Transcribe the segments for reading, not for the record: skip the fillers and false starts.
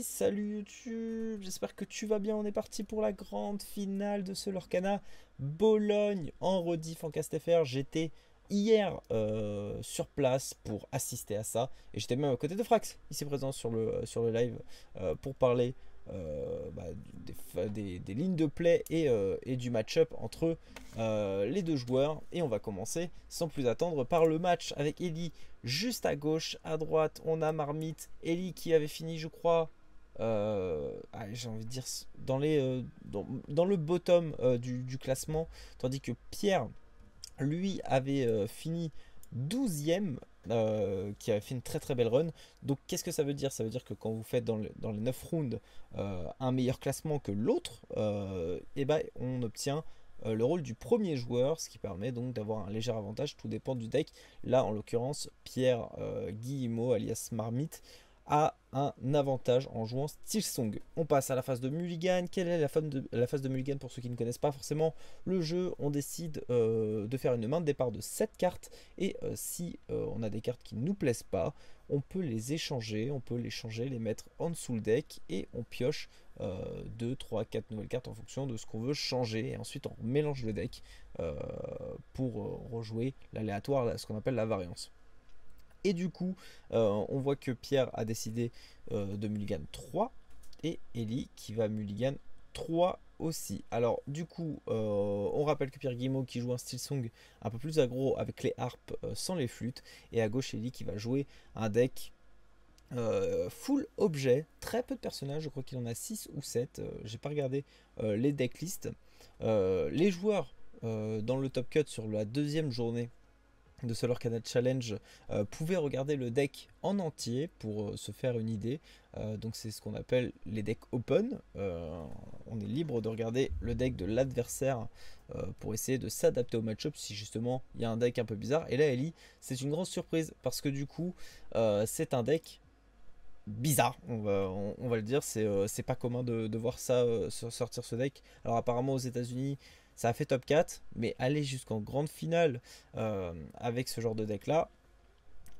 salut YouTube, j'espère que tu vas bien, on est parti pour la grande finale de ce Lorcana Bologne en rediff en CastFR. J'étais hier sur place pour assister à ça et j'étais même à côté de Frax, ici présent sur le live pour parler des lignes de play et du match-up entre les deux joueurs. Et on va commencer sans plus attendre par le match avec Ellie juste à gauche. À droite on a Marmite, Ellie qui avait fini je crois j'ai envie de dire dans le bottom du classement, tandis que Pierre lui avait fini 12e, qui avait fait une très très belle run. Donc qu'est-ce que ça veut dire? Ça veut dire que quand vous faites dans les 9 rounds un meilleur classement que l'autre, et ben on obtient le rôle du premier joueur, ce qui permet donc d'avoir un léger avantage. Tout dépend du deck. Là en l'occurrence Pierre Guillemot alias Marmite a un avantage en jouant Steel Song. On passe à la phase de Mulligan. Quelle est la phase de Mulligan pour ceux qui ne connaissent pas forcément le jeu? On décide de faire une main de départ de 7 cartes et si on a des cartes qui ne nous plaisent pas, on peut les échanger, les mettre en dessous le deck et on pioche 2, 3, 4 nouvelles cartes en fonction de ce qu'on veut changer et ensuite on mélange le deck pour rejouer l'aléatoire, ce qu'on appelle la variance. Et du coup, on voit que Pierre a décidé de mulligan 3 et Ellie qui va mulligan 3 aussi. Alors du coup, on rappelle que Pierre Guillemot qui joue un Steel Song un peu plus aggro avec les harpes sans les flûtes. Et à gauche, Ellie qui va jouer un deck full objet. Très peu de personnages, je crois qu'il en a 6 ou 7. J'ai pas regardé les decklists. Les joueurs dans le top cut sur la deuxième journée de ce Lorcana Challenge pouvaient regarder le deck en entier pour se faire une idée. Donc c'est ce qu'on appelle les decks open. On est libre de regarder le deck de l'adversaire pour essayer de s'adapter au match-up si justement il y a un deck un peu bizarre. Et là Ellie, c'est une grosse surprise parce que du coup c'est un deck bizarre, on va le dire. C'est pas commun de voir ça sortir ce deck. Alors apparemment aux États-Unis ça a fait top 4, mais aller jusqu'en grande finale avec ce genre de deck là,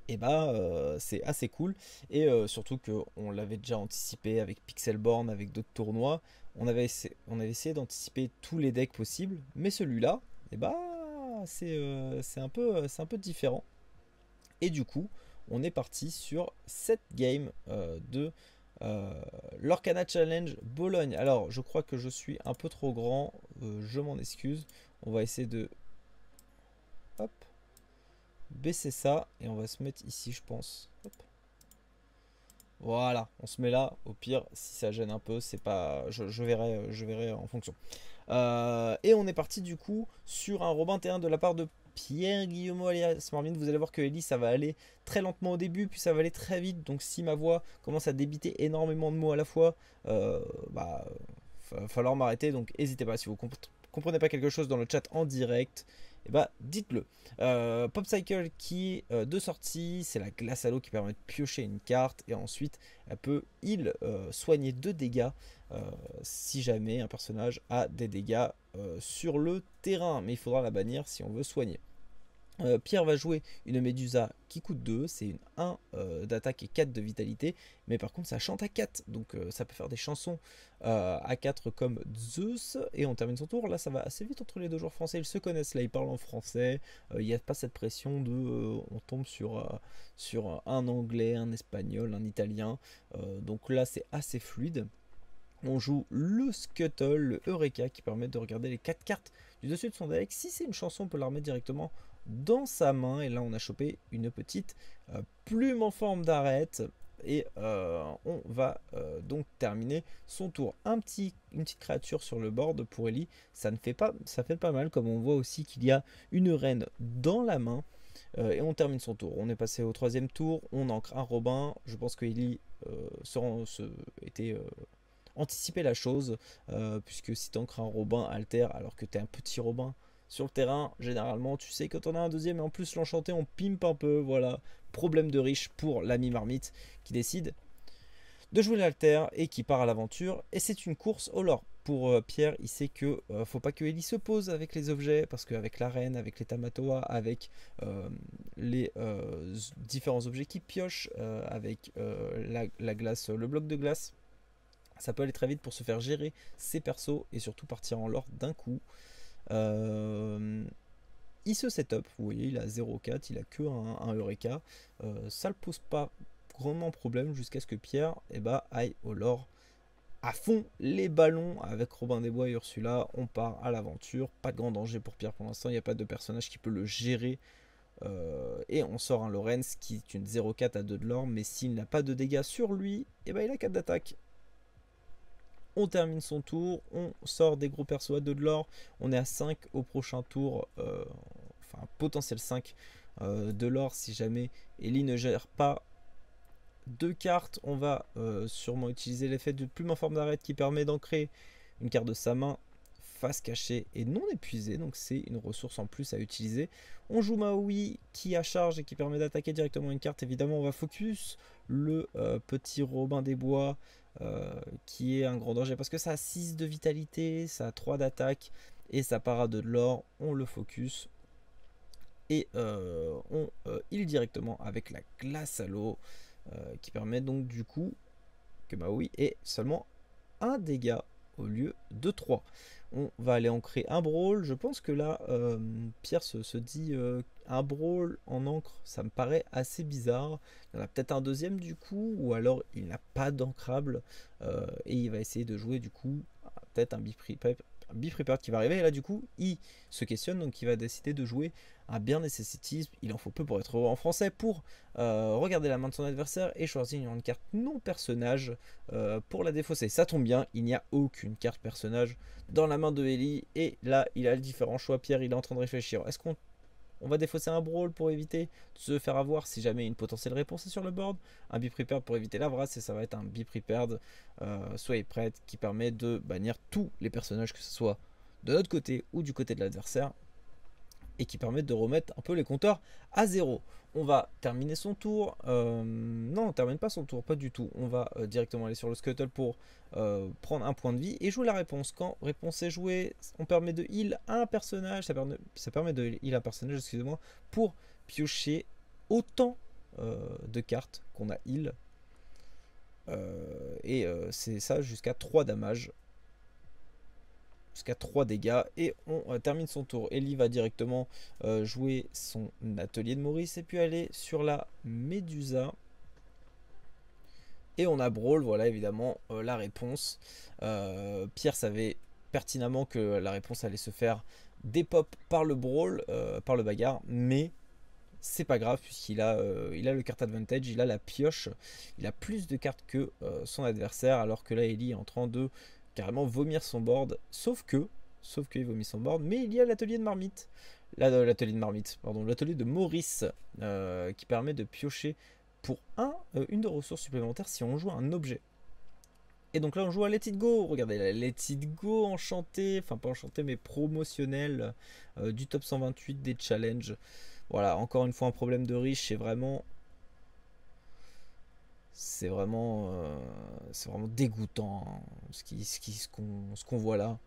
et bah c'est assez cool. Et surtout qu'on l'avait déjà anticipé avec Pixelborn, avec d'autres tournois. On avait essayé d'anticiper tous les decks possibles, mais celui-là, et bah c'est un peu différent. Et du coup, on est parti sur cette game de Lorcana Challenge Bologne. Alors, je crois que je suis un peu trop grand. Je m'en excuse. On va essayer de hop, baisser ça. Et on va se mettre ici, je pense. Hop. Voilà, on se met là. Au pire, si ça gêne un peu, c'est pas. Je verrai en fonction. Et on est parti du coup sur un Robin T1 de la part de Pierre Guillemot alias Marmite. Vous allez voir que Ellie ça va aller très lentement au début, puis ça va aller très vite. Donc si ma voix commence à débiter énormément de mots à la fois, va falloir m'arrêter. Donc n'hésitez pas, si vous comprenez pas quelque chose dans le chat en direct, et bah dites-le. Popcycle qui est de sortie, c'est la glace à l'eau qui permet de piocher une carte et ensuite elle peut soigner 2 dégâts si jamais un personnage a des dégâts sur le terrain, mais il faudra la bannir si on veut soigner. Pierre va jouer une Médusa qui coûte 2, c'est une 1 d'attaque et 4 de vitalité, mais par contre ça chante à 4, donc ça peut faire des chansons à 4 comme Zeus, et on termine son tour. Là ça va assez vite entre les deux joueurs français, ils se connaissent, là ils parlent en français, il n'y a pas cette pression de on tombe sur un anglais, un espagnol, un italien, donc là c'est assez fluide. On joue le Scuttle, le Eureka qui permet de regarder les 4 cartes du dessus de son deck. Si c'est une chanson, on peut la remettre directement dans sa main. Et là, on a chopé une petite plume en forme d'arête. Et on va donc terminer son tour. Une petite créature sur le board pour Ellie. Ça fait pas mal, comme on voit aussi qu'il y a une reine dans la main. Et on termine son tour. On est passé au 3e tour. On ancre un Robin. Je pense que Ellie était anticiper la chose, puisque si tu ancres un Robin alter alors que tu es un petit Robin sur le terrain, généralement tu sais quand on a un deuxième et en plus l'enchanté on pimpe un peu. Voilà, problème de riche pour l'ami Marmite qui décide de jouer l'alter et qui part à l'aventure. Et c'est une course au lore. Pour Pierre, il sait que faut pas que Ellie se pose avec les objets, parce qu'avec la reine, avec les Tamatoa, avec les différents objets qui piochent, avec la glace, le bloc de glace, Ça peut aller très vite pour se faire gérer ses persos et surtout partir en lore d'un coup. Il se setup, vous voyez, il a 0,4, il a que un Eureka. Ça le pose pas grandement problème jusqu'à ce que Pierre aille au lore à fond les ballons avec Robin des Bois et Ursula. On part à l'aventure, pas de grand danger pour Pierre pour l'instant, il n'y a pas de personnage qui peut le gérer. Et on sort un Lorenz qui est une 0,4 à 2 de l'or, mais s'il n'a pas de dégâts sur lui, il a 4 d'attaque. On termine son tour, on sort des gros persos à 2 de l'or, on est à 5 au prochain tour, enfin potentiel 5 de l'or si jamais Ellie ne gère pas 2 cartes. On va sûrement utiliser l'effet de plume en forme d'arête qui permet d'ancrer une carte de sa main face cachée et non épuisée, donc c'est une ressource en plus à utiliser. On joue Maui qui a charge et qui permet d'attaquer directement une carte. Évidemment on va focus le petit Robin des Bois qui est un grand danger parce que ça a 6 de vitalité, ça a 3 d'attaque et ça part à 2 de l'or. On le focus et on heal directement avec la glace à l'eau qui permet donc du coup que Maui ait seulement un dégât au lieu de 3. On va aller ancrer un brawl. Je pense que là, Pierre se dit un brawl en encre, ça me paraît assez bizarre. Il y en a peut-être un deuxième du coup, ou alors il n'a pas d'ancrable et il va essayer de jouer du coup peut-être un Bifreeper qui va arriver. Et là, du coup, il se questionne, donc il va décider de jouer un Bare Necessities. Il en faut peu pour être heureux en français, pour regarder la main de son adversaire et choisir une carte non personnage pour la défausser. Ça tombe bien, il n'y a aucune carte personnage dans la main de Ellie. Et là, il a le différent choix. Pierre, il est en train de réfléchir. Est-ce qu'on va défausser un brawl pour éviter de se faire avoir si jamais une potentielle réponse est sur le board, un be prepared pour éviter la vrasse, et ça va être un be prepared soyez prête qui permet de bannir tous les personnages, que ce soit de notre côté ou du côté de l'adversaire, et qui permet de remettre un peu les compteurs à zéro. On va terminer son tour. Non, on termine pas son tour, pas du tout. On va directement aller sur le scuttle pour prendre un point de vie et jouer la réponse. Quand réponse est jouée, on permet de heal un personnage. Ça permet de heal un personnage, excusez-moi, pour piocher autant de cartes qu'on a heal. C'est ça jusqu'à 3 damages. Jusqu'à 3 dégâts et on termine son tour. Ellie va directement jouer son atelier de Maurice et puis aller sur la Médusa. Et on a Brawl, voilà évidemment la réponse. Pierre savait pertinemment que la réponse allait se faire dépop par le Brawl, par le bagarre, mais c'est pas grave puisqu'il a, il a le card advantage, il a la pioche, il a plus de cartes que son adversaire, alors que là Ellie est en train de carrément vomir son board, sauf que il vomit son board, mais il y a l'atelier de marmite, l'atelier de marmite, pardon, l'atelier de Maurice qui permet de piocher pour une de ressources supplémentaires si on joue un objet. Et donc là on joue à Let It Go, regardez la Let It Go enchantée, enfin pas enchantée mais promotionnelle du top 128 des challenges. Voilà, encore une fois un problème de riche, c'est vraiment dégoûtant hein, ce qu'on voit là.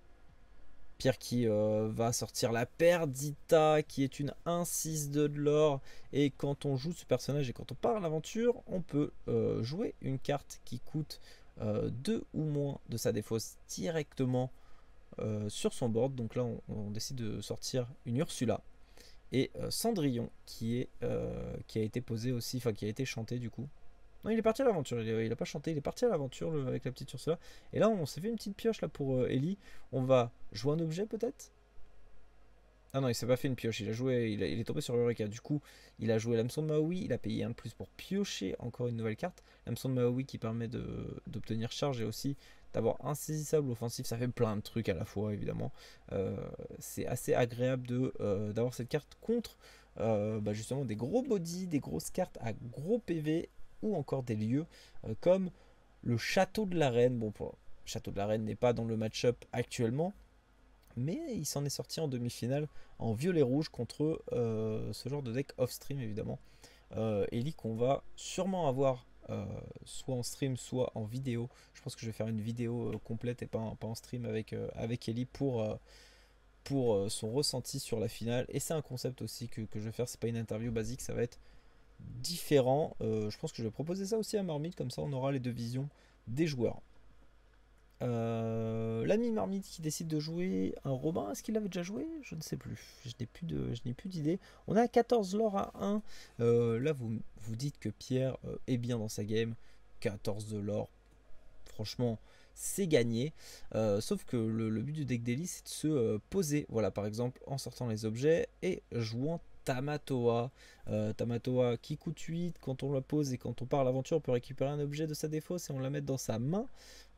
Pierre qui va sortir la Perdita qui est une 1-6 de l'or, et quand on joue ce personnage et quand on part à l'aventure, on peut jouer une carte qui coûte 2 ou moins de sa défausse directement sur son board. Donc là on décide de sortir une Ursula et Cendrillon qui a été posé aussi, enfin qui a été chanté du coup. Non, il est parti à l'aventure, il a pas chanté, il est parti à l'aventure avec la petite Ursula. Et là, on s'est fait une petite pioche là pour Ellie. On va jouer un objet peut-être. Ah non, il s'est pas fait une pioche, il est tombé sur Eureka. Du coup, il a joué l'hameçon de Maui, il a payé un de plus pour piocher encore une nouvelle carte. L'hameçon de Maui qui permet d'obtenir charge et aussi d'avoir insaisissable offensif. Ça fait plein de trucs à la fois, évidemment. C'est assez agréable d'avoir cette carte contre justement des gros body, des grosses cartes à gros PV, ou encore des lieux comme le Château de la Reine. Bon, le Château de la Reine n'est pas dans le match-up actuellement, mais il s'en est sorti en demi-finale en violet-rouge contre ce genre de deck off-stream évidemment. Ellie qu'on va sûrement avoir soit en stream, soit en vidéo. Je pense que je vais faire une vidéo complète et pas en stream avec Ellie pour son ressenti sur la finale. Et c'est un concept aussi que je vais faire, c'est pas une interview basique, ça va être différent. Je pense que je vais proposer ça aussi à Marmite, comme ça on aura les deux visions des joueurs. l'ami Marmite qui décide de jouer un Robin. Est-ce qu'il l'avait déjà joué? Je ne sais plus. Je n'ai plus d'idée. On a 14 lore à 1. Là, vous dites que Pierre est bien dans sa game. 14 de lore. Franchement, c'est gagné. Sauf que le but du deck daily, c'est de se poser. Voilà, par exemple, en sortant les objets et jouant Tamatoa. Tamatoa qui coûte 8. Quand on la pose et quand on part à l'aventure, on peut récupérer un objet de sa défausse et on la met dans sa main.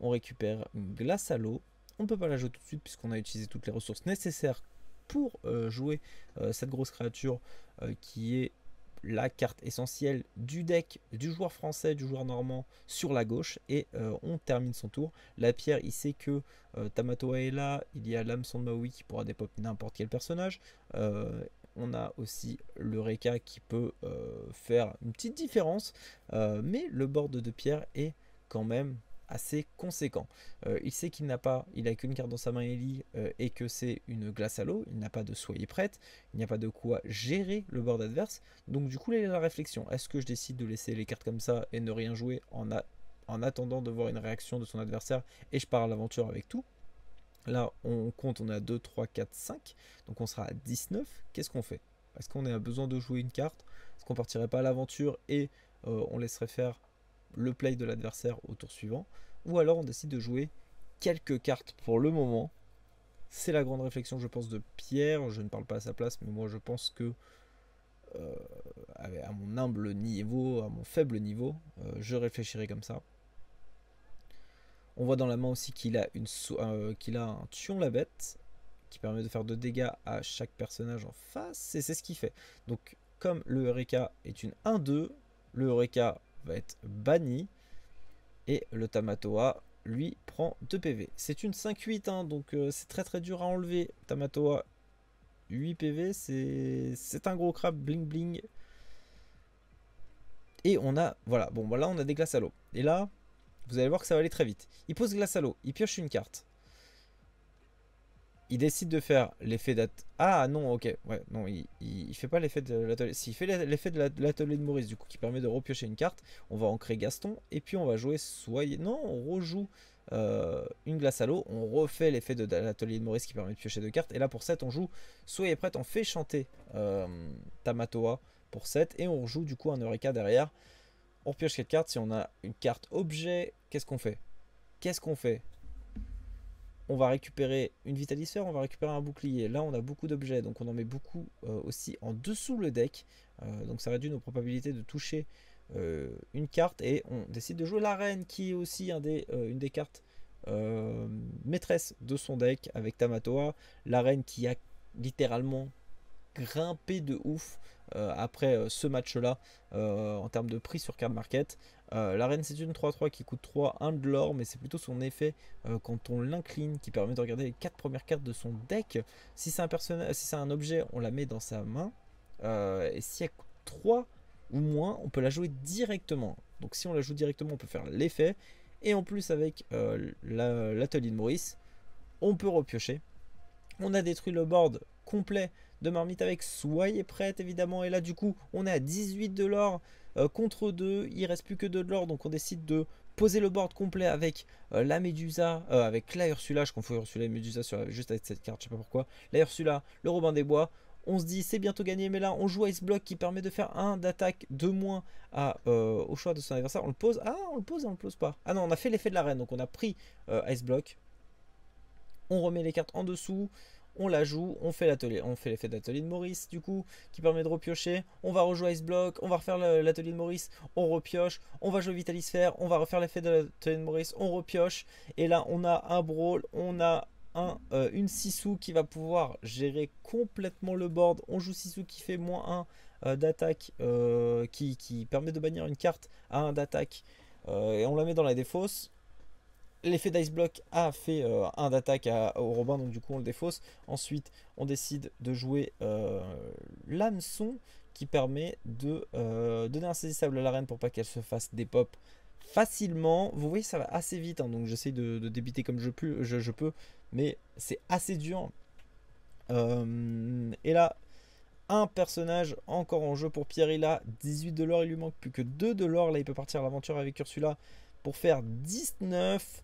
On récupère une glace à l'eau. On ne peut pas la jouer tout de suite puisqu'on a utilisé toutes les ressources nécessaires pour jouer cette grosse créature qui est la carte essentielle du deck du joueur français, du joueur normand sur la gauche. Et on termine son tour. La pierre, il sait que Tamatoa est là. Il y a l'hameçon de Maui qui pourra dépop n'importe quel personnage. On a aussi le Reka qui peut faire une petite différence. Mais le board de pierre est quand même assez conséquent. Il sait qu'il n'a pas, il a qu'une carte dans sa main Ellie et que c'est une glace à l'eau. Il n'a pas de soyez prête, il n'y a pas de quoi gérer le board adverse. Donc du coup, là, il y a la réflexion. Est-ce que je décide de laisser les cartes comme ça et ne rien jouer en attendant de voir une réaction de son adversaire et je pars à l'aventure avec tout? Là, on compte, on a 2, 3, 4, 5. Donc on sera à 19. Qu'est-ce qu'on fait? Est-ce qu'on a besoin de jouer une carte? Est-ce qu'on partirait pas à l'aventure et on laisserait faire le play de l'adversaire au tour suivant? Ou alors on décide de jouer quelques cartes pour le moment. C'est la grande réflexion, je pense, de Pierre. Je ne parle pas à sa place, mais moi je pense que à mon humble niveau, à mon faible niveau, je réfléchirai comme ça. On voit dans la main aussi qu'il a, un Tuon la Bête qui permet de faire 2 dégâts à chaque personnage en face. Et c'est ce qu'il fait. Donc comme le Eureka est une 1-2, le Eureka va être banni. Et le Tamatoa, lui, prend 2 PV. C'est une 5-8, hein, donc c'est très dur à enlever. Tamatoa, 8 PV, c'est un gros crabe, bling bling. Et on a, voilà, bon, voilà, on a des glaces à l'eau. Et là, vous allez voir que ça va aller très vite. Il pose glace à l'eau, il pioche une carte. Il décide de faire l'effet d'atelier. Ah non, ok, ouais, non, il fait pas l'effet de l'atelier. S'il fait l'effet de l'atelier de Maurice, du coup, qui permet de repiocher une carte, on va ancrer Gaston, et puis on va jouer non, on rejoue une glace à l'eau, on refait l'effet de l'atelier de Maurice qui permet de piocher 2 cartes, et là pour 7, on joue Soyez prête, on fait chanter Tamatoa pour 7, et on joue du coup un Eureka derrière. On repioche 4 cartes, si on a une carte objet, qu'est-ce qu'on fait? On va récupérer une vitalisphère, on va récupérer un bouclier. Là, on a beaucoup d'objets, donc on en met beaucoup aussi en dessous le deck. Donc ça réduit nos probabilités de toucher une carte. Et on décide de jouer la reine, qui est aussi une des cartes maîtresses de son deck avec Tamatoa. La reine qui a littéralement grimpé de ouf après ce match-là en termes de prix sur card market. La reine, c'est une 3-3 qui coûte 3, 1 de l'or, mais c'est plutôt son effet quand on l'incline qui permet de regarder les 4 premières cartes de son deck. Si c'est un objet, on la met dans sa main. Et si elle coûte 3 ou moins, on peut la jouer directement. Donc si on la joue directement, on peut faire l'effet. Et en plus, avec l'atelier de Maurice, on peut repiocher. On a détruit le board complet de Marmite avec Soyez prête, évidemment. Et là, du coup, on est à 18 de l'or contre 2. Il reste plus que 2 de l'or. Donc, on décide de poser le board complet avec la Médusa, avec la Ursula. Je confonds Ursula et Médusa juste avec cette carte, je sais pas pourquoi. La Ursula, le Robin des Bois. On se dit c'est bientôt gagné, mais là on joue Ice Block qui permet de faire 1 d'attaque de moins au choix de son adversaire. On le pose. Ah, on le pose et on le pose pas. Ah non, on a fait l'effet de la reine. Donc, on a pris Ice Block. On remet les cartes en dessous. On la joue, on fait l'effet d'atelier de Maurice du coup qui permet de repiocher. On va rejouer Ice Block, on va refaire l'atelier de Maurice, on repioche, on va jouer Vitalisphère, on va refaire l'effet de l'atelier de Maurice, on repioche. Et là on a un brawl, on a une Sissou qui va pouvoir gérer complètement le board. On joue Sissou qui fait moins 1 d'attaque, qui permet de bannir une carte à 1 d'attaque et on la met dans la défausse. L'effet d'Ice Block a fait 1 d'attaque au Robin, donc du coup on le défausse. Ensuite, on décide de jouer l'hameçon qui permet de donner insaisissable à la reine pour pas qu'elle se fasse des pop facilement. Vous voyez, ça va assez vite, hein, donc j'essaie de débiter comme je peux, mais c'est assez dur. Et là, un personnage encore en jeu pour Pierre. Il a 18 de l'or, il lui manque plus que 2 de l'or. Là, il peut partir à l'aventure avec Ursula pour faire 19.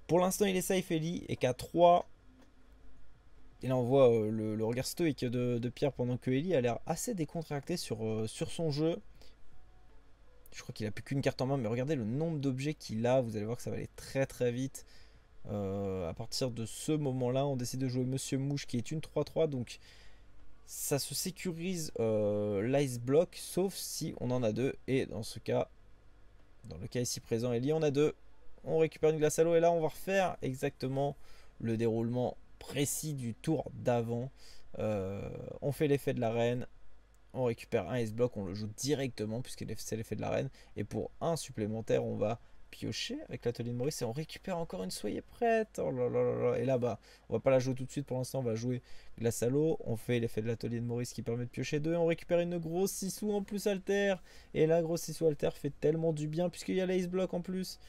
Pour l'instant, il est safe Ellie et qu'à 3. Et là, on voit le regard stoïque de Pierre pendant que Ellie a l'air assez décontracté sur son jeu. Je crois qu'il a plus qu'une carte en main, mais regardez le nombre d'objets qu'il a. Vous allez voir que ça va aller très très vite. À partir de ce moment-là, on décide de jouer Monsieur Mouche qui est une 3-3. Donc ça se sécurise l'ice block, sauf si on en a deux. Et dans ce cas, dans le cas ici présent, Ellie en a deux. On récupère une glace à l'eau et là on va refaire exactement le déroulement précis du tour d'avant. On fait l'effet de la reine. On récupère un S-block, on le joue directement puisque c'est l'effet de la reine. Et pour un supplémentaire, on va piocher avec l'atelier de Maurice et on récupère encore une soyez prête. Oh là là là là. Et là, bah, on va pas la jouer tout de suite pour l'instant, on va jouer glace à l'eau. On fait l'effet de l'atelier de Maurice qui permet de piocher 2. On récupère une grosse 6 sous en plus alter. Et la grosse 6 sous alter fait tellement du bien puisqu'il y a les S-block en plus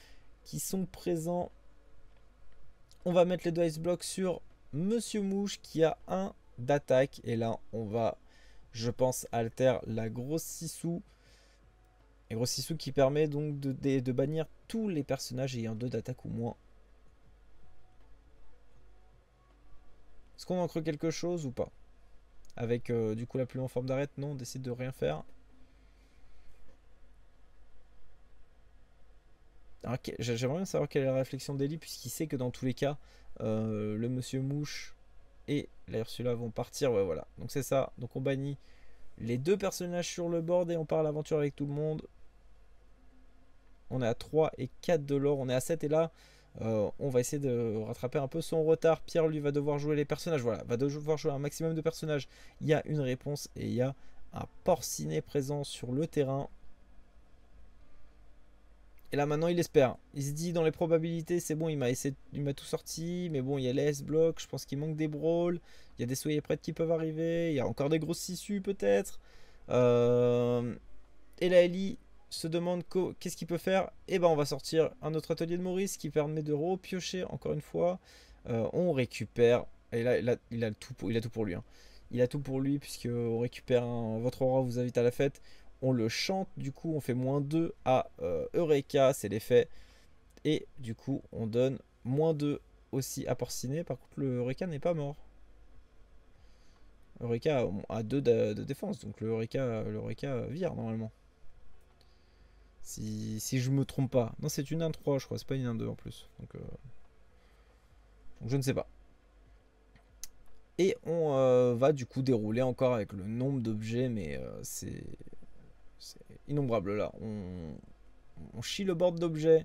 qui sont présents. On va mettre les deux S-block sur Monsieur Mouche qui a un d'attaque. Et là, on va, je pense, alter la grosse 6 sous. Et gros 6 sous qui permet donc de bannir tous les personnages ayant 2 d'attaque ou moins. Est-ce qu'on en crée quelque chose ou pas? Avec du coup la plume en forme d'arête, non, on décide de rien faire. J'aimerais bien savoir quelle est la réflexion d'Ellie, puisqu'il sait que dans tous les cas, le Monsieur Mouche et la Ursula vont partir. Ouais, voilà. Donc c'est ça. Donc on bannit les 2 personnages sur le board et on part à l'aventure avec tout le monde. On est à 3 et 4 de l'or. On est à 7 et là, on va essayer de rattraper un peu son retard. Pierre, lui, va devoir jouer les personnages. Voilà, va devoir jouer un maximum de personnages. Il y a une réponse et il y a un porcinet présent sur le terrain. Et là maintenant il espère. Il se dit dans les probabilités c'est bon, il m'a tout sorti. Mais bon il y a les S-block, je pense qu'il manque des brawls. Il y a des soyez prêtes qui peuvent arriver. Il y a encore des grosses issues peut-être. Et là Ellie se demande qu'est-ce qu'il peut faire. Et ben on va sortir un autre atelier de Maurice qui permet de repiocher encore une fois. On récupère. Et là il a tout pour lui. Hein. Il a tout pour lui puisque on récupère votre aura vous invite à la fête. On le chante, du coup on fait -2 à Eureka, c'est l'effet. Et du coup on donne -2 aussi à Porcinet. Par contre le Eureka n'est pas mort. Eureka a 2 de défense, donc le Eureka vire normalement. Si je me trompe pas. Non c'est une 1-3 je crois, c'est pas une 1-2 en plus. Donc je ne sais pas. Et on va du coup dérouler encore avec le nombre d'objets, mais c'est innombrable là. On chie le board d'objets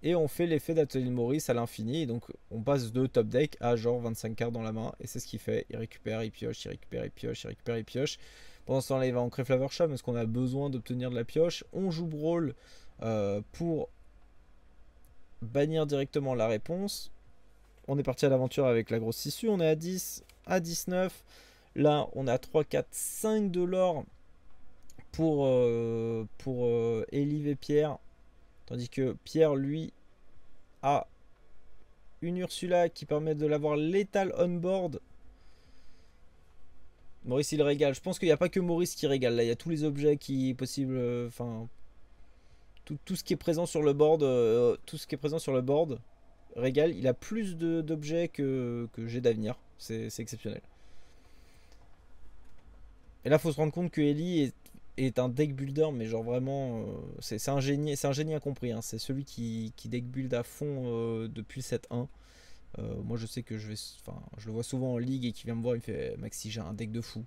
et on fait l'effet d'atelier de Maurice à l'infini. Et donc on passe de top deck à genre 25 cartes dans la main. Et c'est ce qu'il fait. Il récupère, il pioche, il récupère, il pioche, il récupère, il pioche. Pendant ce temps-là, il va ancrer Flavorsham parce qu'on a besoin d'obtenir de la pioche. On joue Brawl pour bannir directement la réponse. On est parti à l'aventure avec la grosse issue. On est à 10, à 19. Là, on est à 3, 4, 5 de l'or pour Elive et Pierre. Tandis que Pierre, lui, a une Ursula qui permet de l'avoir létale on board. Maurice, il régale. Je pense qu'il n'y a pas que Maurice qui régale. Là, il y a tous les objets qui possibles. Enfin, tout ce qui est présent sur le board. Tout ce qui est présent sur le board régale. Il a plus d'objets que j'ai d'avenir. C'est exceptionnel. Et là, il faut se rendre compte que Ellie est un deck builder, mais genre vraiment, c'est un génie incompris. Hein. C'est celui qui deck build à fond depuis le 7-1. Moi, je sais que je le vois souvent en ligue et qui vient me voir, il me fait Maxi, j'ai un deck de fou.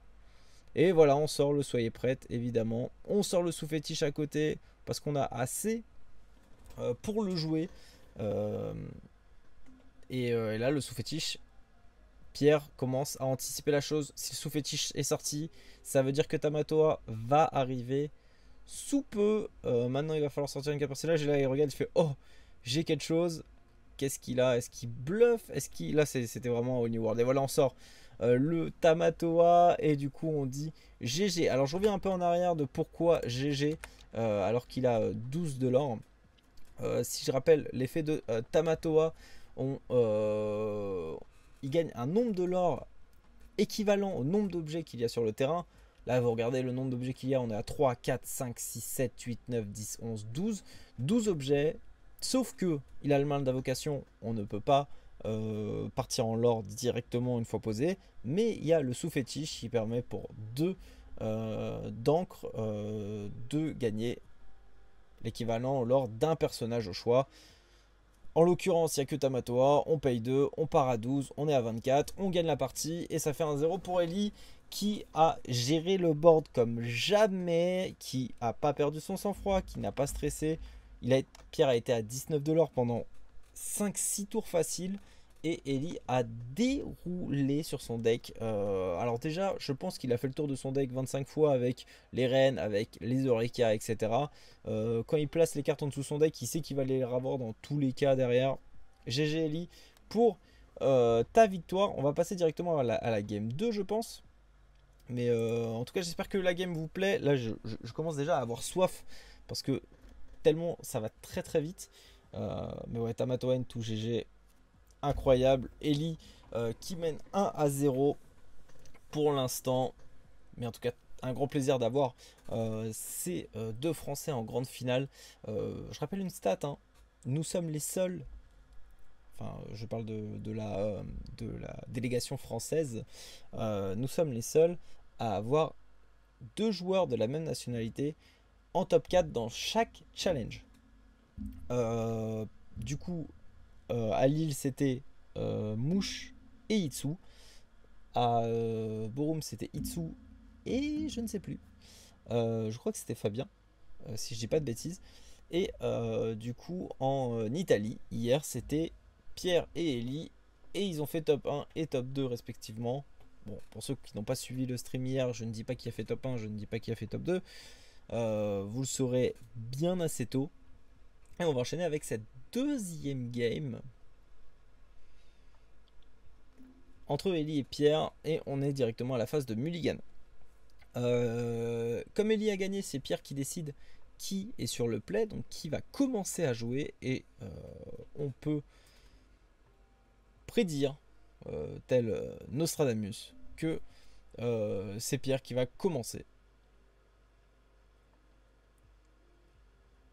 Et voilà, on sort le soyez prête, évidemment. On sort le sous-fétiche à côté parce qu'on a assez pour le jouer. Et là, le sous-fétiche, Pierre commence à anticiper la chose. Si le sous-fétiche est sorti, ça veut dire que Tamatoa va arriver sous peu. Maintenant, il va falloir sortir une carte personnage. Et là, il regarde, il fait oh, j'ai quelque chose. Qu'est-ce qu'il a? Est-ce qu'il bluffe? Est-ce qu'il... Là, c'était vraiment au New World. Et voilà, on sort le Tamatoa. Et du coup, on dit GG. Alors, je reviens un peu en arrière de pourquoi GG. Alors qu'il a 12 de l'or. Si je rappelle, l'effet de Tamatoa, il gagne un nombre de l'or équivalent au nombre d'objets qu'il y a sur le terrain. Là, vous regardez le nombre d'objets qu'il y a. On est à 3, 4, 5, 6, 7, 8, 9, 10, 11, 12. 12 objets. Sauf que il a le mal d'invocation, on ne peut pas partir en lore directement une fois posé, mais il y a le sous-fétiche qui permet pour 2 d'encre de gagner l'équivalent lors d'un personnage au choix. En l'occurrence, il n'y a que Tamatoa, on paye 2, on part à 12, on est à 24, on gagne la partie et ça fait un 0 pour Ellie qui a géré le board comme jamais, qui a pas perdu son sang-froid, qui n'a pas stressé. Pierre a été à 19 de l'or pendant 5-6 tours faciles et Ellie a déroulé sur son deck. Alors déjà, je pense qu'il a fait le tour de son deck 25 fois avec les reines, avec les Eureka, etc. Quand il place les cartes en dessous de son deck, il sait qu'il va les avoir dans tous les cas derrière. GG Ellie pour ta victoire. On va passer directement à la game 2, je pense. Mais en tout cas, j'espère que la game vous plaît. Là, je commence déjà à avoir soif parce que tellement ça va très très vite. Mais ouais, Tamatoa tout GG. Incroyable. Ellie qui mène 1-0 pour l'instant. Mais en tout cas, un grand plaisir d'avoir ces 2 Français en grande finale. Je rappelle une stat, hein. Nous sommes les seuls, enfin je parle de la délégation française, nous sommes les seuls à avoir 2 joueurs de la même nationalité en top 4 dans chaque challenge. Du coup, à Lille c'était Mouche et Itsu. À Borum c'était Itsu et je ne sais plus. Je crois que c'était Fabien, si je dis pas de bêtises. Et du coup, en Italie, hier, c'était Pierre et Ellie. Et ils ont fait top 1 et top 2 respectivement. Bon, pour ceux qui n'ont pas suivi le stream hier, je ne dis pas qui a fait top 1, je ne dis pas qui a fait top 2. Vous le saurez bien assez tôt. Et on va enchaîner avec cette deuxième game entre Ellie et Pierre. Et on est directement à la phase de Mulligan. Comme Ellie a gagné, c'est Pierre qui décide qui est sur le play, donc qui va commencer à jouer. Et on peut prédire, tel Nostradamus, que c'est Pierre qui va commencer.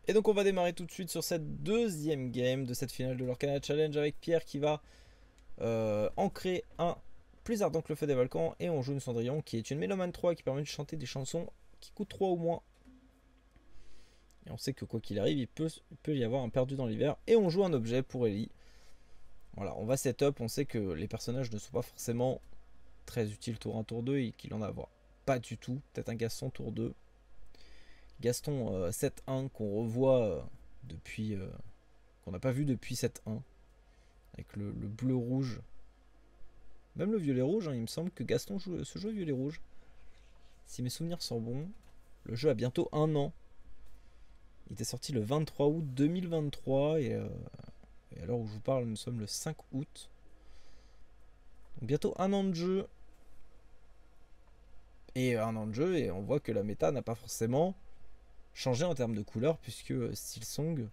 Et donc on va démarrer tout de suite sur cette deuxième game de cette finale de l'Orcana Challenge avec Pierre qui va ancrer un plus ardent que le feu des volcans. Et on joue une Cendrillon qui est une Mélomane 3 qui permet de chanter des chansons qui coûtent 3 ou moins. Et on sait que quoi qu'il arrive, il peut y avoir un perdu dans l'hiver. Et on joue un objet pour Ellie. Voilà, on va setup. On sait que les personnages ne sont pas forcément très utiles tour 1, tour 2 et qu'il en a à avoir pas du tout. Peut-être un Gaston tour 2. Gaston 7-1 qu'on revoit depuis... qu'on n'a pas vu depuis 7-1. Avec le bleu-rouge. Même le violet-rouge, hein, il me semble que Gaston se joue violet-rouge. Si mes souvenirs sont bons, le jeu a bientôt 1 an. Il était sorti le 23 août 2023 et à l'heure où je vous parle, nous sommes le 5 août. Donc bientôt 1 an de jeu. Et 1 an de jeu, et on voit que la méta n'a pas forcément changé en termes de couleur, puisque Silsong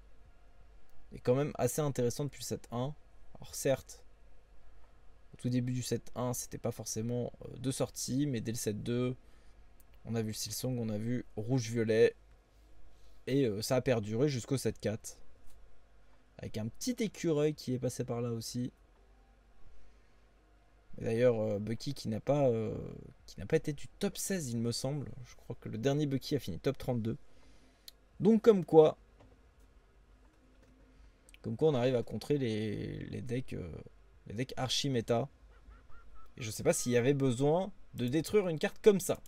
est quand même assez intéressant depuis le 7.1. Alors certes, au tout début du 7.1, c'était pas forcément de sortie, mais dès le 7.2, on a vu le Silsong, on a vu rouge-violet, et ça a perduré jusqu'au 7.4. Avec un petit écureuil qui est passé par là aussi. D'ailleurs, Bucky qui n'a pas été du top 16, il me semble. Je crois que le dernier Bucky a fini top 32. Donc comme quoi on arrive à contrer les decks archi méta. Et je sais pas s'il y avait besoin de détruire une carte comme ça.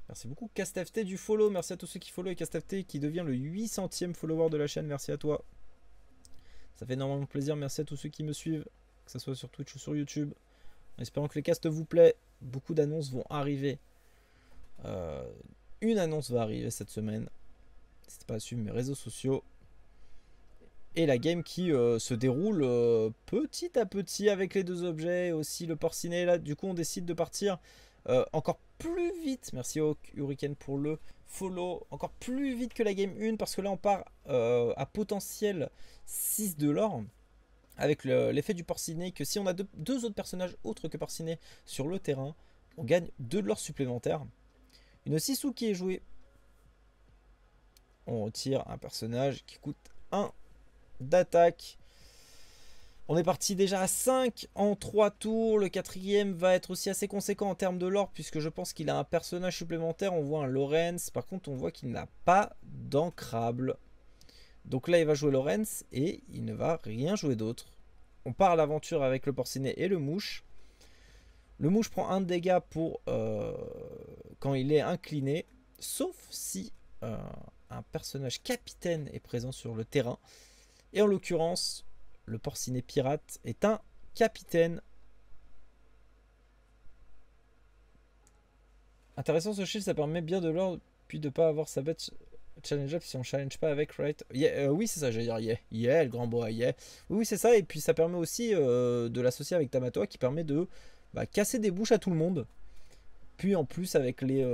Merci beaucoup CastFT du follow. Merci à tous ceux qui follow et CastFT qui devient le 800e follower de la chaîne. Merci à toi. Ça fait énormément plaisir. Merci à tous ceux qui me suivent, que ce soit sur Twitch ou sur YouTube. En espérant que les casts vous plaît. Beaucoup d'annonces vont arriver. Une annonce va arriver cette semaine. N'hésitez pas à suivre mes réseaux sociaux. Et la game qui se déroule petit à petit avec les 2 objets. Aussi le porcinet. Là, du coup, on décide de partir encore plus vite. Merci au Hurricane pour le follow. Encore plus vite que la game 1. Parce que là, on part à potentiel 6 de l'or. Avec l'effet du porcinet. Que si on a 2 autres personnages autres que porcinet sur le terrain, on gagne 2 de l'or supplémentaires. Une Sisou qui est jouée. on retire un personnage qui coûte 1 d'attaque. On est parti déjà à 5 en 3 tours. Le quatrième va être aussi assez conséquent en termes de lore, puisque je pense qu'il a un personnage supplémentaire. On voit un Lorenz. Par contre, on voit qu'il n'a pas d'ancrable. Donc là, il va jouer Lorenz et il ne va rien jouer d'autre. On part à l'aventure avec le Porcinet et le Mouche. Le Mouche prend 1 de dégâts pour quand il est incliné, sauf si un personnage capitaine est présent sur le terrain. Et en l'occurrence, le Porcinet pirate est un capitaine. Intéressant ce shield, ça permet bien de l'ordre, puis de pas avoir sa bête challengeable si on challenge pas avec, right? Yeah, oui, c'est ça, j'allais dire yeah, le grand bois, yeah. Oui, c'est ça, et puis ça permet aussi de l'associer avec Tamatoa qui permet de casser des bouches à tout le monde. Puis en plus avec les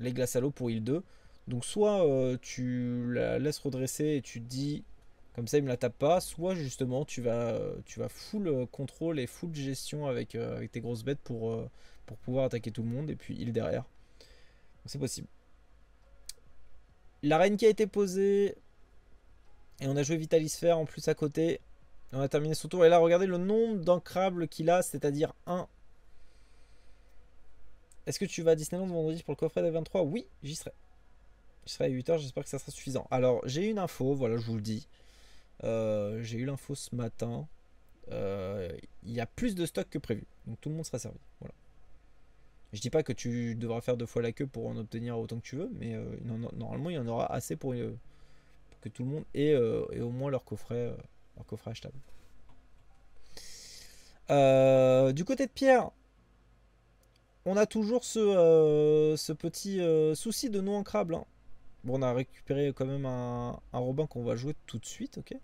glaces à l'eau pour heal 2. Donc soit tu la laisses redresser et tu te dis comme ça il me la tape pas, soit justement tu vas full contrôle et full gestion avec tes grosses bêtes pour pouvoir attaquer tout le monde et puis heal derrière. C'est possible. La reine qui a été posée et on a joué Vitalisphère en plus à côté. On a terminé son tour et là regardez le nombre d'ancrables qu'il a, c'est-à-dire 1. Est-ce que tu vas à Disneyland vendredi pour le coffret des 23? Oui, j'y serai. J'y serai à 8h, j'espère que ça sera suffisant. Alors, j'ai une info, voilà, je vous le dis. J'ai eu l'info ce matin. Il y a plus de stock que prévu. Donc tout le monde sera servi. Voilà. Je dis pas que tu devras faire 2 fois la queue pour en obtenir autant que tu veux, mais normalement il y en aura assez pour que tout le monde ait au moins leur coffret achetable. Du côté de Pierre, on a toujours ce petit souci de non ancrable. Hein. Bon, on a récupéré quand même un Robin qu'on va jouer tout de suite, ok.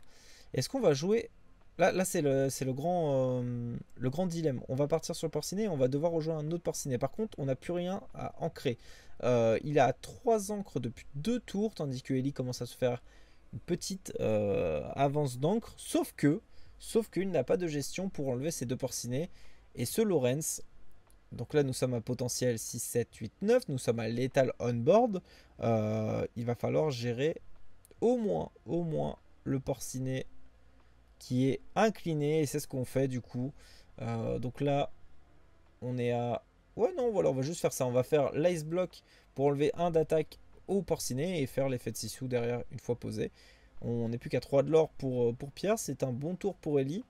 Est-ce qu'on va jouer... Là c'est le grand dilemme. On va partir sur le Porcinet et on va devoir rejoindre un autre Porcinet. Par contre, on n'a plus rien à ancrer. Il a 3 ancres depuis 2 tours, tandis que Ellie commence à se faire une petite avance d'encre. Sauf qu'il n'a pas de gestion pour enlever ces 2 Porcinets. Et ce Lorenz... Donc là, nous sommes à potentiel 6, 7, 8, 9. Nous sommes à létal on-board. Il va falloir gérer au moins le Porcinet qui est incliné. Et c'est ce qu'on fait du coup. Donc là, on est à... Ouais, non, voilà, on va juste faire ça. On va faire l'ice block pour enlever 1 d'attaque au Porcinet et faire l'effet de Sissou derrière une fois posé. On n'est plus qu'à 3 de l'or pour Pierre. C'est un bon tour pour Ellie.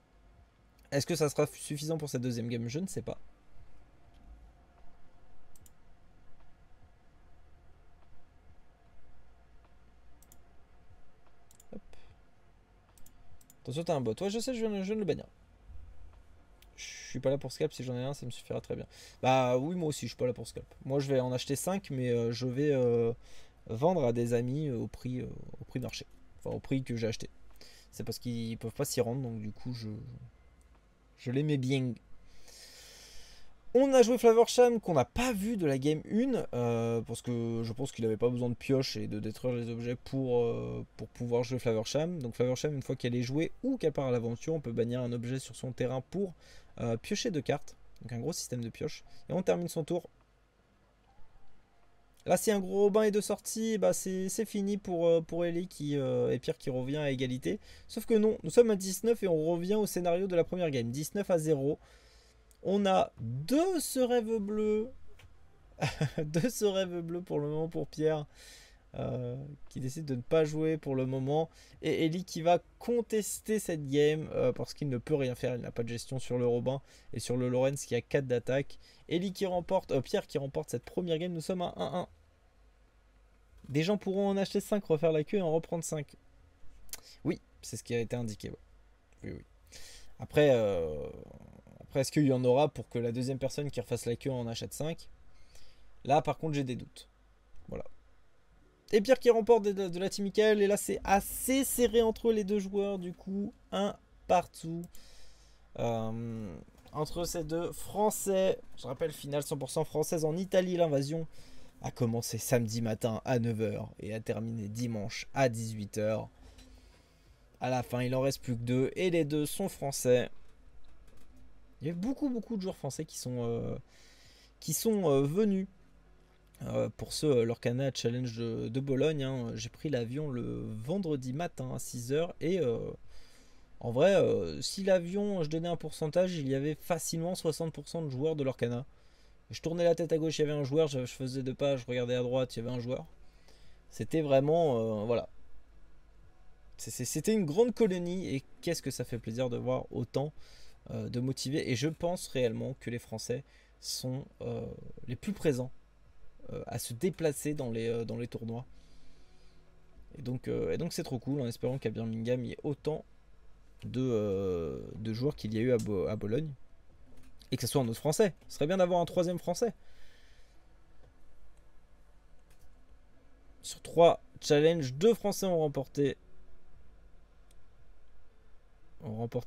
Est-ce que ça sera suffisant pour cette deuxième game? Je ne sais pas. Attention, t'as un bot. Ouais, je sais, je viens de le bannir. Je suis pas là pour scalp. Si j'en ai un, ça me suffira très bien. Bah oui, moi aussi, je suis pas là pour scalp. Moi, je vais en acheter 5, mais je vais vendre à des amis au prix marché. Enfin, au prix que j'ai acheté. C'est parce qu'ils peuvent pas s'y rendre, donc du coup, je les mets bien. On a joué Flavorsham qu'on n'a pas vu de la game 1 parce que je pense qu'il n'avait pas besoin de pioche et de détruire les objets pour pouvoir jouer Flavorsham. Donc Flavorsham, une fois qu'elle est jouée ou qu'elle part à l'aventure, on peut bannir un objet sur son terrain pour piocher 2 cartes. Donc un gros système de pioche. Et on termine son tour. Là, si un gros Robin est de sortie, bah, c'est fini pour Ellie et Pierre qui revient à égalité. Sauf que non, nous sommes à 19 et on revient au scénario de la première game. 19 à 0. On a 2 ce rêve bleu. 2 ce rêve bleu pour le moment pour Pierre. Qui décide de ne pas jouer pour le moment. Et Ellie qui va contester cette game parce qu'il ne peut rien faire. Il n'a pas de gestion sur le Robin et sur le Lorenz qui a 4 d'attaque. Ellie qui remporte, Pierre qui remporte cette première game. Nous sommes à 1-1. Des gens pourront en acheter 5, refaire la queue et en reprendre 5. Oui, c'est ce qui a été indiqué. Ouais. Oui. Après, est-ce qu'il y en aura pour que la deuxième personne qui refasse la queue en achète 5? Là, par contre, j'ai des doutes. Voilà. Et Pierre qui remporte de la Team Michael. Et là, c'est assez serré entre les 2 joueurs. Du coup, 1 partout. Entre ces 2 Français. Je rappelle, finale 100% française en Italie. L'invasion a commencé samedi matin à 9h et a terminé dimanche à 18h. À la fin, il en reste plus que 2. Et les 2 sont français. Il y a beaucoup de joueurs français qui sont venus pour ce Lorcana Challenge de Bologne. Hein. J'ai pris l'avion le vendredi matin à 6 h et en vrai, si l'avion, je donnais un pourcentage, il y avait facilement 60% de joueurs de Lorcana. Je tournais la tête à gauche, il y avait un joueur, je faisais 2 pas, je regardais à droite, il y avait un joueur. C'était vraiment, voilà. C'était une grande colonie et qu'est-ce que ça fait plaisir de voir autant de motivés. Et je pense réellement que les Français sont les plus présents à se déplacer dans les tournois. Et donc c'est trop cool en espérant qu'à Birmingham il y ait autant de joueurs qu'il y a eu à Bologne. Et que ce soit un autre Français. Ce serait bien d'avoir un troisième Français. Sur 3 challenges, 2 Français ont remporté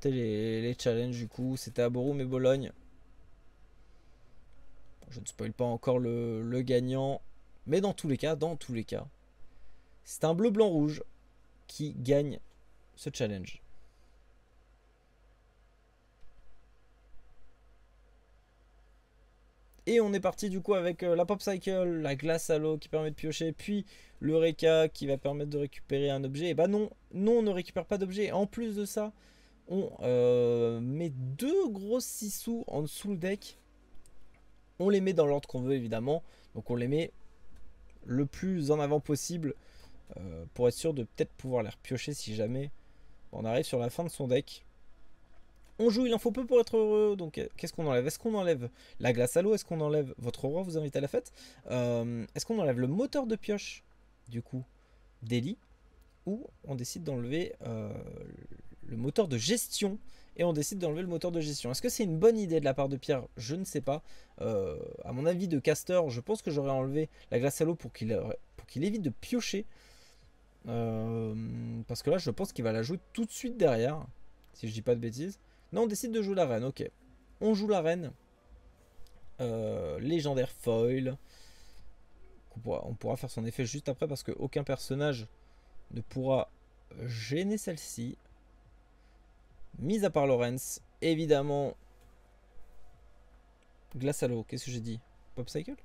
les challenges du coup. C'était à Borum et Bologne. Je ne spoil pas encore le gagnant. Mais dans tous les cas, c'est un bleu, blanc, rouge qui gagne ce challenge. Et on est parti du coup avec la Pop Cycle, la glace à l'eau qui permet de piocher, puis le Reka qui va permettre de récupérer un objet. Et bah non, on ne récupère pas d'objet. En plus de ça, on met 2 gros 6 sous en dessous le deck. On les met dans l'ordre qu'on veut évidemment. Donc on les met le plus en avant possible pour être sûr de peut-être pouvoir les repiocher si jamais on arrive sur la fin de son deck. On joue, il en faut peu pour être heureux. Donc qu'est-ce qu'on enlève? Est-ce qu'on enlève la glace à l'eau? Est-ce qu'on enlève votre roi vous invite à la fête? Est-ce qu'on enlève le moteur de pioche du coup d'Eli? Ou on décide d'enlever le moteur de gestion? Et on décide d'enlever le moteur de gestion. Est-ce que c'est une bonne idée de la part de Pierre? Je ne sais pas. À mon avis de caster, je pense que j'aurais enlevé la glace à l'eau pour qu'il évite de piocher. Parce que là, je pense qu'il va la jouer tout de suite derrière. Si je dis pas de bêtises. Non, on décide de jouer la reine. Ok. On joue la reine. Légendaire foil. On pourra faire son effet juste après parce qu'aucun personnage ne pourra gêner celle-ci. Mis à part Lorenz. Évidemment. Glace à l'eau. Qu'est-ce que j'ai dit? Popcycle?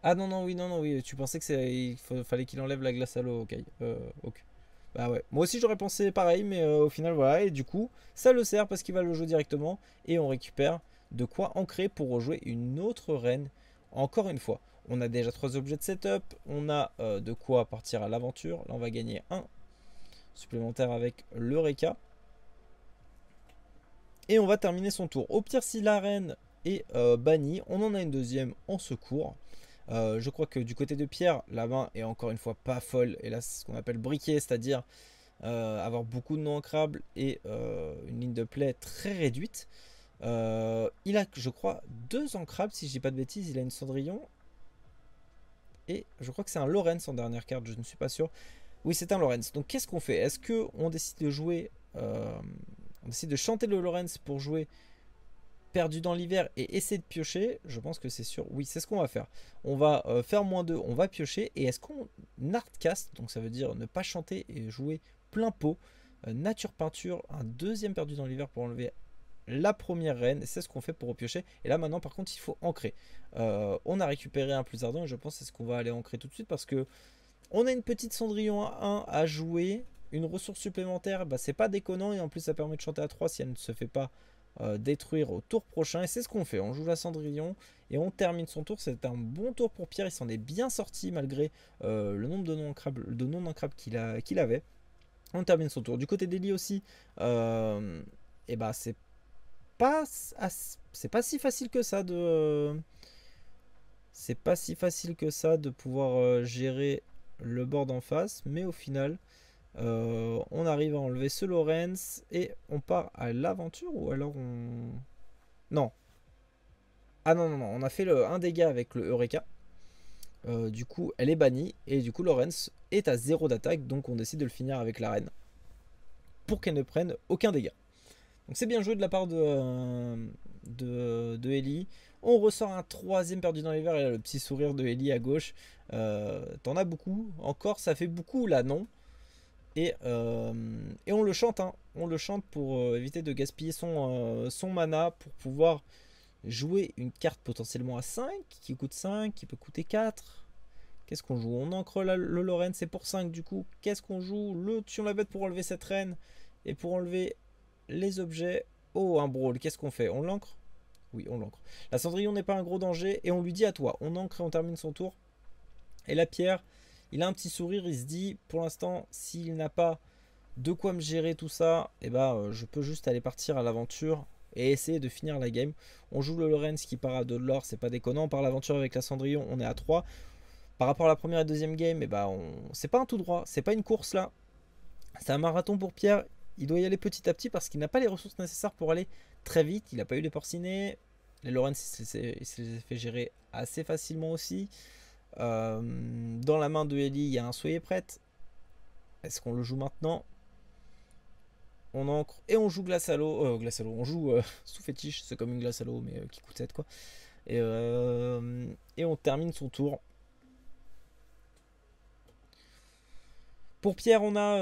Ah non, non, oui, non, non, oui. Tu pensais que fallait qu'il enlève la glace à l'eau. Ok. Ok. Bah ouais, moi aussi j'aurais pensé pareil, mais au final voilà, et du coup ça le sert parce qu'il va le jouer directement et on récupère de quoi ancrer pour rejouer une autre reine. Encore une fois, on a déjà 3 objets de setup, on a de quoi partir à l'aventure. Là on va gagner un supplémentaire avec le Reka. Et on va terminer son tour. Au pire si la reine est bannie, on en a une deuxième en secours. Je crois que du côté de Pierre, la main est encore une fois pas folle. Et là, c'est ce qu'on appelle briquer, c'est-à-dire avoir beaucoup de non ancrables et une ligne de play très réduite. Il a, je crois, 2 ancrables, si je dis pas de bêtises. Il a une Cendrillon. Et je crois que c'est un Lorenz en dernière carte, je ne suis pas sûr. Oui, c'est un Lorenz. Donc qu'est-ce qu'on fait? Est-ce qu'on décide de jouer... on décide de chanter le Lorenz pour jouer perdu dans l'hiver et essayer de piocher? Je pense que c'est sûr. Oui, c'est ce qu'on va faire. On va faire -2, on va piocher. Et est-ce qu'on hardcast, donc ça veut dire ne pas chanter et jouer plein pot, nature peinture, un deuxième perdu dans l'hiver pour enlever la première reine? C'est ce qu'on fait pour repiocher. Et là maintenant par contre il faut ancrer. On a récupéré un plus ardent et je pense que c'est ce qu'on va aller ancrer tout de suite parce que on a une petite Cendrillon à 1 à jouer. Une ressource supplémentaire, bah, c'est pas déconnant et en plus ça permet de chanter à 3 si elle ne se fait pas détruire au tour prochain. Et c'est ce qu'on fait, on joue la Cendrillon et on termine son tour. C'est un bon tour pour Pierre, il s'en est bien sorti malgré le nombre de non ancrables qu'il avait. On termine son tour. Du côté d'Eli aussi, et bah c'est pas si facile que ça de pouvoir gérer le board en face, mais au final on arrive à enlever ce Lorenz et on part à l'aventure. Ou alors on... Non. Ah non, non, non. On a fait un dégât avec le Eureka. Du coup, elle est bannie. Et du coup, Lorenz est à 0 d'attaque. Donc, on décide de le finir avec la reine. Pour qu'elle ne prenne aucun dégât. Donc, c'est bien joué de la part de Ellie. On ressort un 3ème perdu dans l'hiver. Et là, le petit sourire de Ellie à gauche. T'en as beaucoup. Encore, ça fait beaucoup là, non? Et on le chante, hein. On le chante pour éviter de gaspiller son mana, pour pouvoir jouer une carte potentiellement à 5, qui coûte 5, qui peut coûter 4. Qu'est-ce qu'on joue? On ancre le Lorraine, c'est pour 5 du coup. Qu'est-ce qu'on joue? Le tuons la bête pour enlever cette reine. Et pour enlever les objets. Oh, un brawl, qu'est-ce qu'on fait? On l'ancre? Oui, on l'ancre. La Cendrillon n'est pas un gros danger. Et on lui dit à toi. On ancre et on termine son tour. Et la pierre, il a un petit sourire. Il se dit, pour l'instant, s'il n'a pas de quoi me gérer tout ça, et je peux juste aller partir à l'aventure et essayer de finir la game. On joue le Lorenz qui part à 2 de l'or, c'est pas déconnant. On part l'aventure avec la Cendrillon, on est à 3. Par rapport à la première et deuxième game, c'est pas un tout droit, c'est pas une course là. C'est un marathon pour Pierre. Il doit y aller petit à petit parce qu'il n'a pas les ressources nécessaires pour aller très vite. Il n'a pas eu les porcinés. Les Lorenz, il se les a fait gérer assez facilement aussi. Dans la main de Ellie, il y a un Soyez prête. Est-ce qu'on le joue maintenant? On ancre et on joue glace à l'eau. On joue sous fétiche, c'est comme une glace à l'eau mais qui coûte 7 quoi. Et on termine son tour. Pour Pierre, on a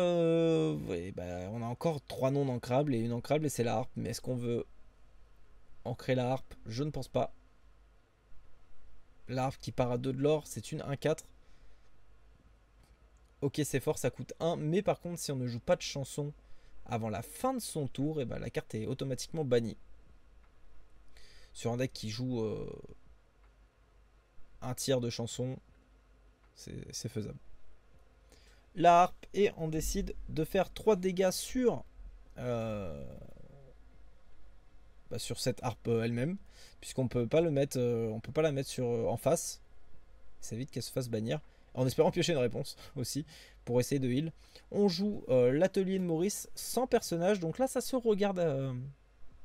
encore 3 non ancrables et une ancrable et c'est la harpe. Mais est-ce qu'on veut ancrer la harpe? Je ne pense pas. La harpe qui part à 2 de l'or, c'est une 1-4. Ok, c'est fort, ça coûte 1. Mais par contre, si on ne joue pas de chanson avant la fin de son tour, la carte est automatiquement bannie. Sur un deck qui joue un tiers de chanson, c'est faisable. La harpe et on décide de faire 3 dégâts sur sur cette harpe elle-même, puisqu'on peut pas le mettre, on peut pas la mettre en face. Ça évite qu'elle se fasse bannir, en espérant piocher une réponse aussi pour essayer de heal. On joue l'atelier de Maurice sans personnage, donc là ça se regarde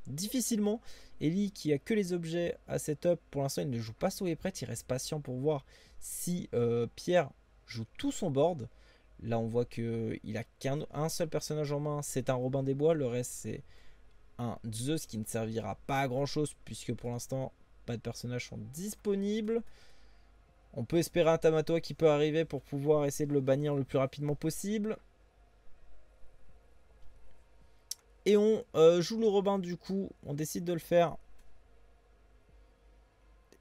difficilement. Ellie qui a que les objets à setup, pour l'instant il ne joue pas Soyez prête, il reste patient pour voir si Pierre joue tout son board. Là on voit qu'il a qu'un seul personnage en main, c'est un Robin des Bois, le reste c'est un Zeus qui ne servira pas à grand chose puisque pour l'instant pas de personnages sont disponibles. On peut espérer un Tamatoa qui peut arriver pour pouvoir essayer de le bannir le plus rapidement possible. Et on joue le Robin du coup, on décide de le faire.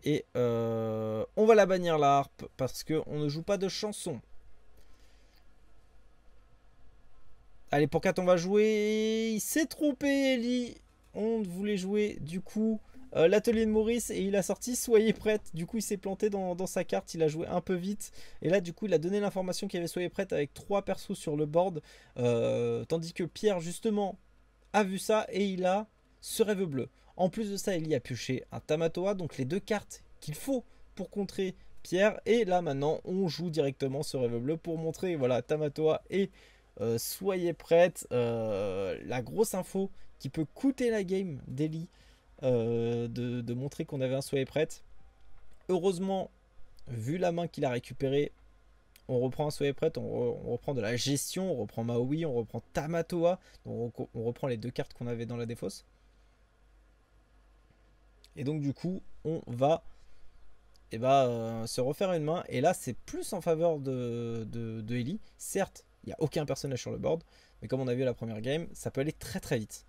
Et on va la bannir la harpe parce qu'on ne joue pas de chanson. Allez, pour 4 on va jouer. Il s'est trompé Ellie. On voulait jouer du coup l'atelier de Maurice et il a sorti Soyez prête. Du coup il s'est planté dans sa carte, il a joué un peu vite. Et là du coup il a donné l'information qu'il y avait Soyez prête avec 3 persos sur le board. Tandis que Pierre justement a vu ça et il a ce rêve bleu. En plus de ça, Ellie a pioché un Tamatoa, donc les 2 cartes qu'il faut pour contrer Pierre. Et là maintenant, on joue directement ce rêve bleu pour montrer, voilà, Tamatoa et Soyez prête. La grosse info qui peut coûter la game d'Ellie, de montrer qu'on avait un Soyez prête. Heureusement, vu la main qu'il a récupérée, on reprend un Soyez prête, on reprend de la gestion, on reprend Maui, on reprend Tamatoa, donc on reprend les 2 cartes qu'on avait dans la défausse. Et donc du coup, on va se refaire une main. Et là, c'est plus en faveur de Ellie. Certes, il n'y a aucun personnage sur le board, mais comme on a vu à la première game, ça peut aller très très vite.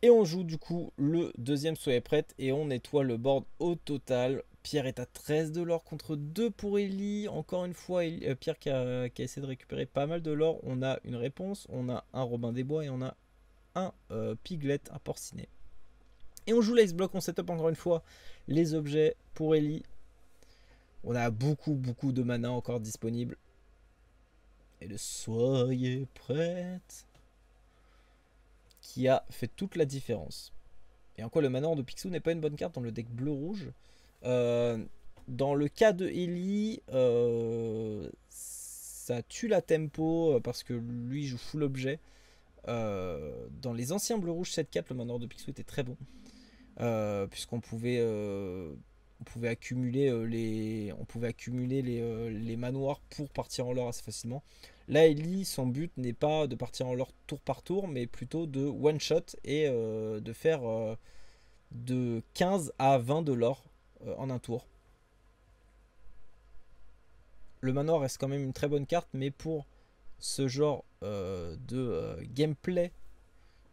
Et on joue du coup le deuxième Soyez prête et on nettoie le board au total. Pierre est à 13 de l'or contre 2 pour Ellie. Encore une fois, Pierre qui a essayé de récupérer pas mal de l'or. On a une réponse, on a un Robin des Bois et on a un Piglet, un Porcinet. Et on joue l'Ice Block, on setup encore une fois les objets pour Ellie. On a beaucoup de mana encore disponible. Et le Soyez prête qui a fait toute la différence. Et en quoi le Manoir de Picsou n'est pas une bonne carte dans le deck bleu-rouge. Dans le cas de Ellie, ça tue la tempo parce que lui joue full objet. Dans les anciens bleu-rouge 7-4, le Manoir de Picsou était très bon. Puisqu'on pouvait, accumuler les manoirs pour partir en lore assez facilement. Là, Ellie, son but n'est pas de partir en lore tour par tour, mais plutôt de one shot et de faire de 15 à 20 de l'or en un tour. Le manoir reste quand même une très bonne carte, mais pour ce genre de gameplay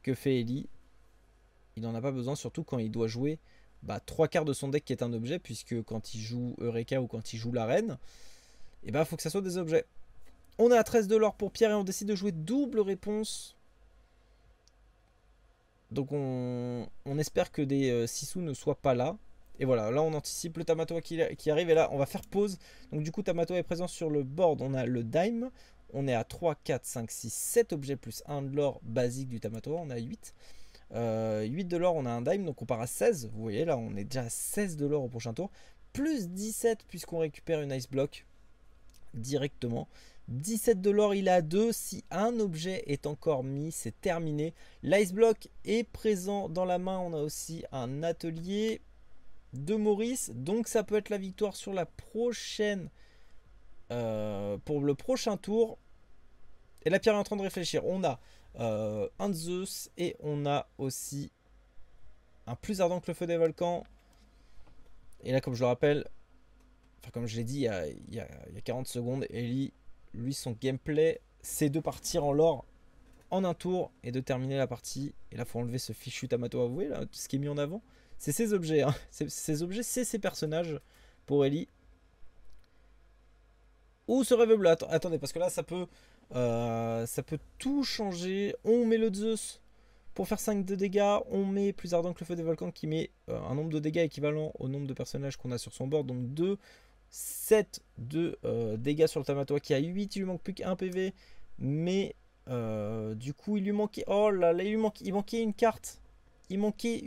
que fait Ellie, il n'en a pas besoin, surtout quand il doit jouer trois quarts de son deck qui est un objet, puisque quand il joue Eureka ou quand il joue la reine, et il faut que ça soit des objets. On est à 13 de l'or pour Pierre et on décide de jouer double réponse. Donc on espère que des Sissou ne soient pas là. Et voilà, là on anticipe le Tamatoa qui arrive. Et là on va faire pause. Donc du coup Tamatoa est présent sur le board. On a le dime. On est à 3, 4, 5, 6, 7 objets plus 1 de l'or basique du Tamatoa. On a 8. 8 de l'or, on a un dime. Donc on part à 16. Vous voyez là on est déjà à 16 de l'or au prochain tour. Plus 17 puisqu'on récupère une ice block directement. 17 de l'or, il a 2. Si un objet est encore mis, c'est terminé. L'ice block est présent dans la main. On a aussi un atelier de Maurice. Donc ça peut être la victoire sur la prochaine. Pour le prochain tour. Et la Pierre est en train de réfléchir. On a un Zeus et on a aussi un plus ardent que le feu des volcans. Et là, comme je le rappelle, enfin comme je l'ai dit il y a 40 secondes, Ellie, lui, son gameplay, c'est de partir en lore en un tour et de terminer la partie. Et là, il faut enlever ce fichu Tamatoa. Vous voyez là, ce qui est mis en avant, c'est ces objets. Hein. Ces objets, c'est ces personnages pour Ellie. Ou ce rêve bleu. Attendez, parce que là, ça peut tout changer. On met le Zeus pour faire 5 de dégâts. On met plus ardent que le feu des volcans qui met un nombre de dégâts équivalent au nombre de personnages qu'on a sur son board. Donc 2. 7 de dégâts sur le Tamatoa qui a 8, il lui manque plus qu'un PV, mais du coup il lui manquait, oh là là, il manquait une carte, il manquait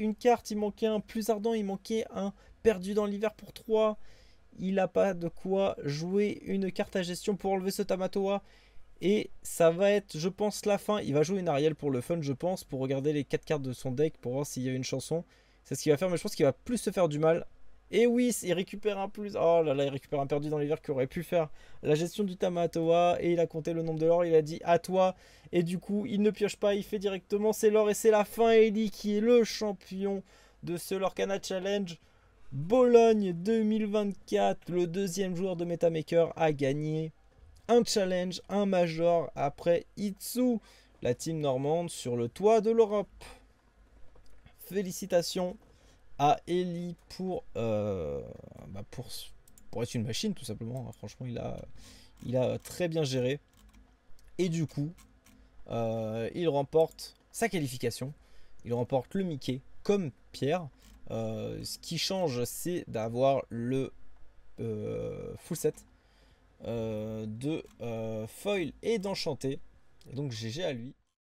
un plus ardent, il manquait un perdu dans l'hiver pour 3, il n'a pas de quoi jouer une carte à gestion pour enlever ce Tamatoa, et ça va être, je pense, la fin. Il va jouer une Ariel pour le fun, je pense, pour regarder les 4 cartes de son deck, pour voir s'il y a une chanson, c'est ce qu'il va faire, mais je pense qu'il va plus se faire du mal. Et oui, il récupère un plus. Oh là là, il récupère un perdu dans l'hiver qui aurait pu faire la gestion du Tamatoa. Et il a compté le nombre de l'or. Il a dit à toi. Et du coup, il ne pioche pas. Il fait directement c'est l'or. Et c'est la fin. Ellie qui est le champion de ce Lorcana Challenge. Bologne 2024. Le deuxième joueur de Metamaker a gagné un challenge, un major après Itsu, la team normande sur le toit de l'Europe. Félicitations à Ellie pour être une machine tout simplement. Franchement il a très bien géré. Et du coup il remporte sa qualification. Il remporte le Mickey comme Pierre. Ce qui change, c'est d'avoir le full set de foil et d'enchanté. Et donc GG à lui.